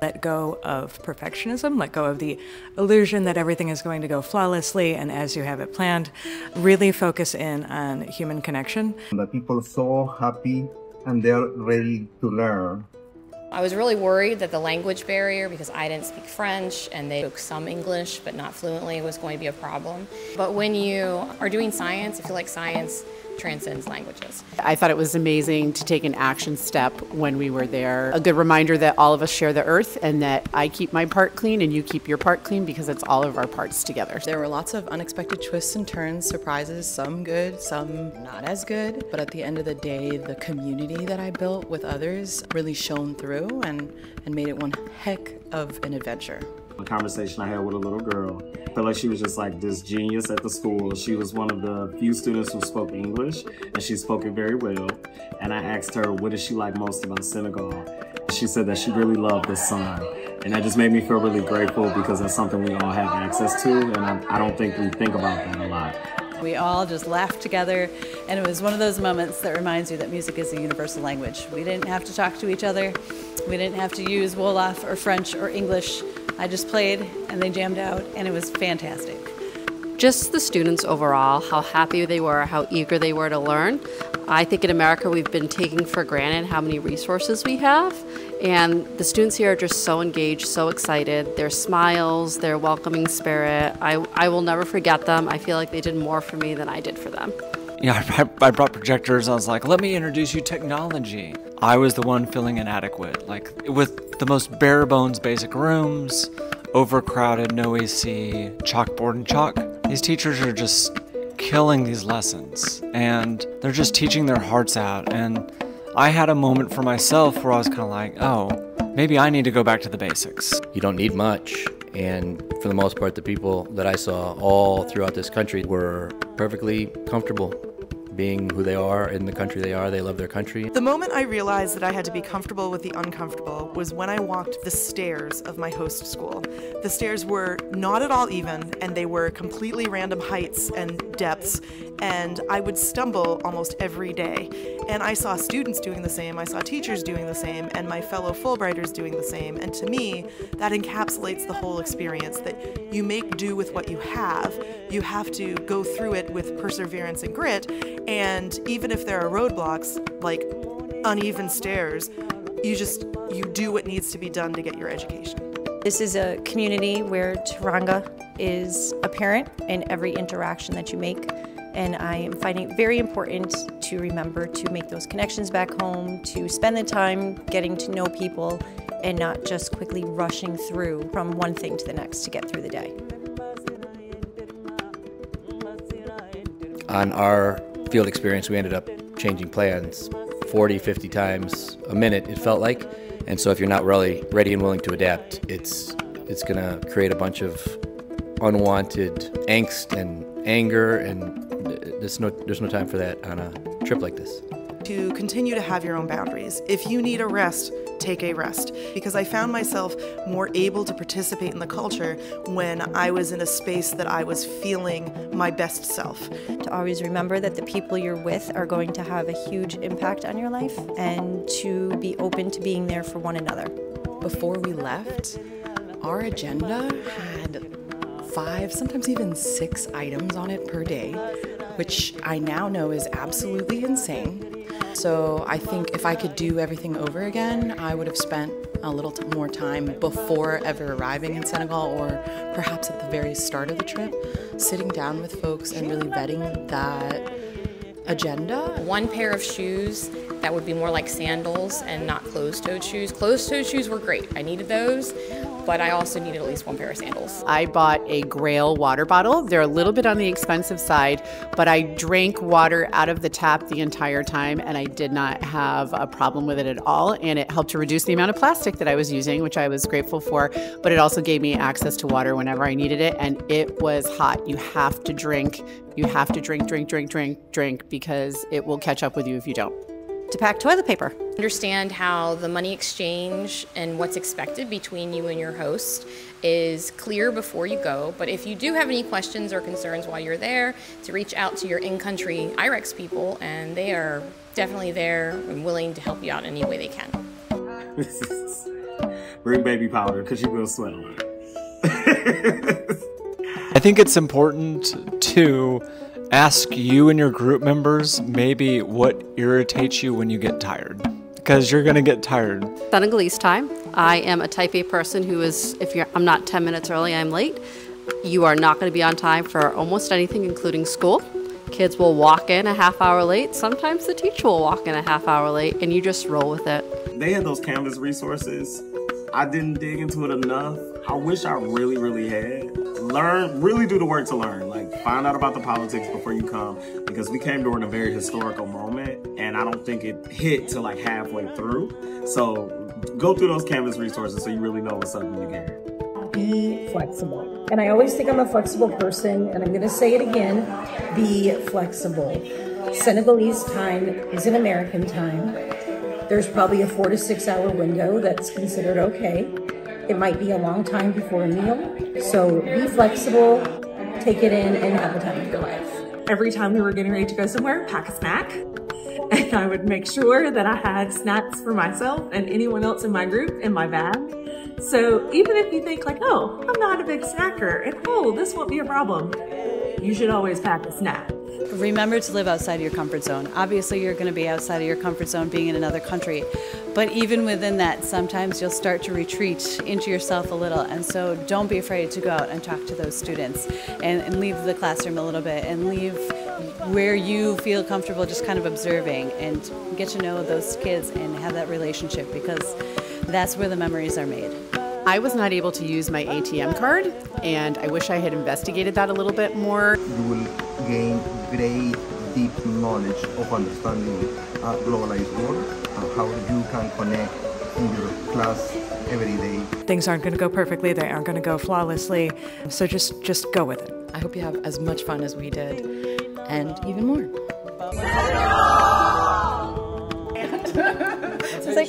Let go of perfectionism, let go of the illusion that everything is going to go flawlessly and as you have it planned. Really focus in on human connection. The people are so happy and they're ready to learn. I was really worried that the language barrier, because I didn't speak French and they spoke some English but not fluently, was going to be a problem. But when you are doing science, I feel like science transcends languages. I thought it was amazing to take an action step when we were there. A good reminder that all of us share the earth and that I keep my part clean and you keep your part clean because it's all of our parts together. There were lots of unexpected twists and turns, surprises, some good, some not as good. But at the end of the day, the community that I built with others really shone through and made it one heck of an adventure. A conversation I had with a little girl. I felt like she was just like this genius at the school. She was one of the few students who spoke English, and she spoke it very well. And I asked her, what did she like most about Senegal? She said that she really loved the sun. And that just made me feel really grateful because that's something we all have access to, and I don't think we think about that a lot. We all just laughed together, and it was one of those moments that reminds you that music is a universal language. We didn't have to talk to each other. We didn't have to use Wolof or French or English. I just played and they jammed out, and it was fantastic. Just the students overall, how happy they were, how eager they were to learn. I think in America we've been taking for granted how many resources we have, and the students here are just so engaged, so excited. Their smiles, their welcoming spirit, I will never forget them. I feel like they did more for me than I did for them. Yeah, I brought projectors. I was like, let me introduce you technology. I was the one feeling inadequate, like with the most bare bones basic rooms, overcrowded, no AC, chalkboard and chalk. These teachers are just killing these lessons, and they're just teaching their hearts out. And I had a moment for myself where I was kind of like, oh, maybe I need to go back to the basics. You don't need much, and for the most part, the people that I saw all throughout this country were perfectly comfortable being who they are in the country they are. They love their country. The moment I realized that I had to be comfortable with the uncomfortable was when I walked the stairs of my host school. The stairs were not at all even, and they were completely random heights and depths, and I would stumble almost every day. And I saw students doing the same, I saw teachers doing the same, and my fellow Fulbrighters doing the same. And to me, that encapsulates the whole experience, that you make do with what you have. You have to go through it with perseverance and grit, and even if there are roadblocks, like uneven stairs, you do what needs to be done to get your education. This is a community where Teranga is apparent in every interaction that you make, and I am finding it very important to remember to make those connections back home, to spend the time getting to know people and not just quickly rushing through from one thing to the next to get through the day. On our field experience, we ended up changing plans 40, 50 times a minute, it felt like. And so if you're not really ready and willing to adapt, it's going to create a bunch of unwanted angst and anger, and there's no time for that on a trip like this. To continue to have your own boundaries. If you need a rest, take a rest. Because I found myself more able to participate in the culture when I was in a space that I was feeling my best self. To always remember that the people you're with are going to have a huge impact on your life, and to be open to being there for one another. Before we left, our agenda had 5, sometimes even 6 items on it per day, which I now know is absolutely insane. So I think if I could do everything over again, I would have spent a little more time before ever arriving in Senegal, or perhaps at the very start of the trip, sitting down with folks and really vetting that agenda. One pair of shoes that would be more like sandals and not closed-toed shoes. Closed-toed shoes were great. I needed those, but I also needed at least one pair of sandals. I bought a Grail water bottle. They're a little bit on the expensive side, but I drank water out of the tap the entire time, and I did not have a problem with it at all. And it helped to reduce the amount of plastic that I was using, which I was grateful for, but it also gave me access to water whenever I needed it, and it was hot. You have to drink. You have to drink, because it will catch up with you if you don't. To pack toilet paper. Understand how the money exchange and what's expected between you and your host is clear before you go, but if you do have any questions or concerns while you're there, to reach out to your in-country IREX people, and they are definitely there and willing to help you out any way they can. Bring baby powder because you will sweat a lot. I think it's important to ask you and your group members maybe what irritates you when you get tired, because you're going to get tired. Senegalese time. I am a type A person who is, I'm not 10 minutes early, I'm late. You are not going to be on time for almost anything, including school. Kids will walk in a half hour late. Sometimes the teacher will walk in a half hour late, and you just roll with it. They had those Canvas resources. I didn't dig into it enough. I wish I really had. Really do the work to learn. Like, find out about the politics before you come, because we came during a very historical moment, and I don't think it hit till like halfway through. So go through those Canvas resources so you really know what's up when you get here. Be flexible. And I always think I'm a flexible person, and I'm going to say it again, be flexible. Senegalese time isn't American time. There's probably a 4 to 6 hour window that's considered okay. It might be a long time before a meal. So be flexible, take it in, and have the time of your life. Every time we were getting ready to go somewhere, pack a snack. And I would make sure that I had snacks for myself and anyone else in my group in my bag. So even if you think like, oh, I'm not a big snacker, and oh, this won't be a problem, you should always pack a snack. Remember to live outside of your comfort zone. Obviously, you're going to be outside of your comfort zone being in another country. But even within that, sometimes you'll start to retreat into yourself a little. And so don't be afraid to go out and talk to those students and leave the classroom a little bit and leave where you feel comfortable just kind of observing and get to know those kids and have that relationship, because that's where the memories are made. I was not able to use my ATM card, and I wish I had investigated that a little bit more. You will gain great, deep knowledge of understanding globalized world, how you can connect in your class every day. Things aren't going to go perfectly. They aren't going to go flawlessly. So just go with it. I hope you have as much fun as we did, and even more. It's like